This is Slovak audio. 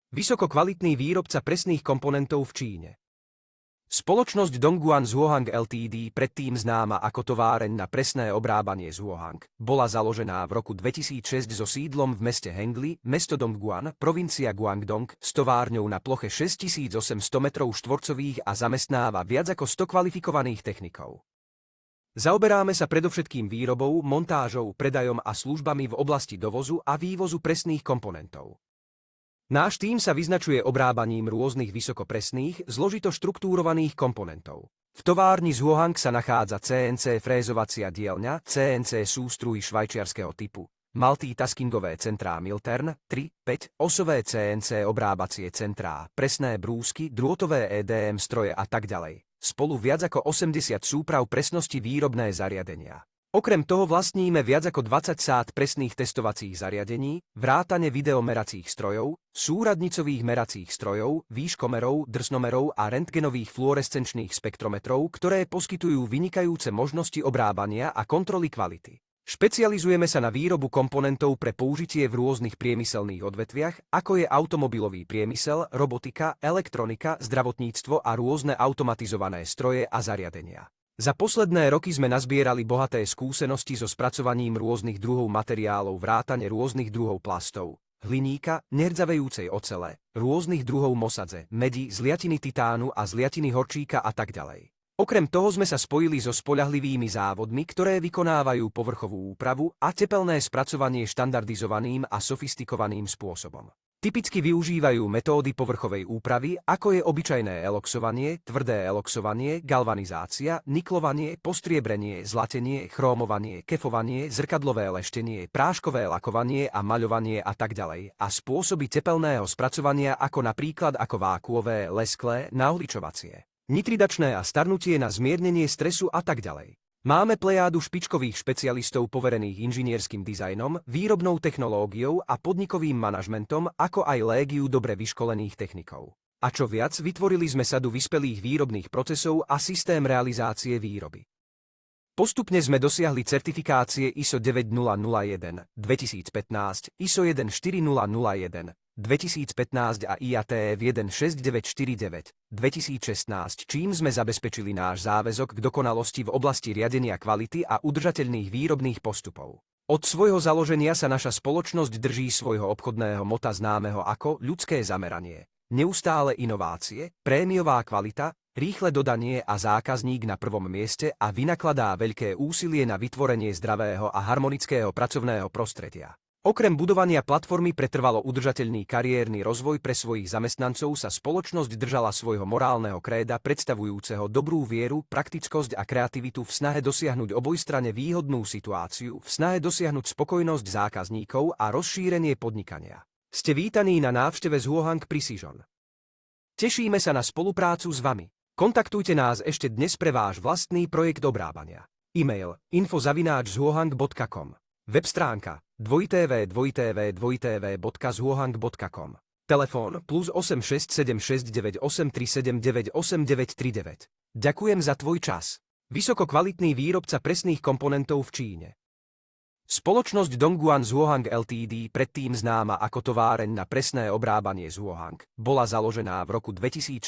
Vysokokvalitný výrobca presných komponentov v Číne. Spoločnosť Dongguan Zhuohang Ltd., predtým známa ako továreň na presné obrábanie Zhuohang, bola založená v roku 2006 so sídlom v meste Hengli, mesto Dongguan, provincia Guangdong, s továrňou na ploche 6800 m2 a zamestnáva viac ako 100 kvalifikovaných technikov. Zaoberáme sa predovšetkým výrobou, montážou, predajom a službami v oblasti dovozu a vývozu presných komponentov. Náš tím sa vyznačuje obrábaním rôznych vysokopresných, zložito štruktúrovaných komponentov. V továrni Zhuohang sa nachádza CNC frézovacia dielňa, CNC sústruhy švajčiarskeho typu, multitaskingové centrá Miltern, 3, 5, osové CNC obrábacie centrá, presné brúsky, drôtové EDM stroje a tak ďalej. Spolu viac ako 80 súprav presnosti výrobné zariadenia. Okrem toho vlastníme viac ako 20 sád presných testovacích zariadení, vrátane videomeracích strojov, súradnicových meracích strojov, výškomerov, drsnomerov a rentgenových fluorescenčných spektrometrov, ktoré poskytujú vynikajúce možnosti obrábania a kontroly kvality. Špecializujeme sa na výrobu komponentov pre použitie v rôznych priemyselných odvetviach, ako je automobilový priemysel, robotika, elektronika, zdravotníctvo a rôzne automatizované stroje a zariadenia. Za posledné roky sme nazbierali bohaté skúsenosti so spracovaním rôznych druhov materiálov vrátane rôznych druhov plastov, hliníka, nerdzavejúcej ocele, rôznych druhov mosadze, medi, zliatiny titánu a zliatiny horčíka a tak ďalej. Okrem toho sme sa spojili so spoľahlivými závodmi, ktoré vykonávajú povrchovú úpravu a tepelné spracovanie štandardizovaným a sofistikovaným spôsobom. Typicky využívajú metódy povrchovej úpravy, ako je obyčajné eloxovanie, tvrdé eloxovanie, galvanizácia, niklovanie, postriebrenie, zlatenie, chrómovanie, kefovanie, zrkadlové leštenie, práškové lakovanie a maľovanie a tak ďalej, a spôsoby tepelného spracovania ako napríklad ako vákuové, lesklé, naoličovacie, nitridačné a starnutie na zmiernenie stresu a tak ďalej. Máme plejádu špičkových špecialistov poverených inžinierským dizajnom, výrobnou technológiou a podnikovým manažmentom, ako aj légiu dobre vyškolených technikov. A čo viac, vytvorili sme sadu vyspelých výrobných procesov a systém realizácie výroby. Postupne sme dosiahli certifikácie ISO 9001, 2015, ISO 14001, 2015 a IATF 16949, 2016, čím sme zabezpečili náš záväzok k dokonalosti v oblasti riadenia kvality a udržateľných výrobných postupov. Od svojho založenia sa naša spoločnosť drží svojho obchodného mota známeho ako ľudské zameranie, neustále inovácie, prémiová kvalita, rýchle dodanie a zákazník na prvom mieste a vynakladá veľké úsilie na vytvorenie zdravého a harmonického pracovného prostredia. Okrem budovania platformy pre trvalo udržateľný kariérny rozvoj pre svojich zamestnancov sa spoločnosť držala svojho morálneho kréda predstavujúceho dobrú vieru, praktickosť a kreativitu v snahe dosiahnuť obojstranne výhodnú situáciu, v snahe dosiahnuť spokojnosť zákazníkov a rozšírenie podnikania. Ste vítaní na návšteve Zhuohang Precision. Tešíme sa na spoluprácu s vami. Kontaktujte nás ešte dnes pre váš vlastný projekt obrábania. E-mail info@zhuohang.com. Web stránka www.zhuohang.com. Telefón +8 676 98 37 98 939. Ďakujem za tvoj čas. Vysokokvalitný výrobca presných komponentov v Číne. Spoločnosť Dongguan Zhuohang Ltd., predtým známa ako továreň na presné obrábanie Zhuohang, bola založená v roku 2006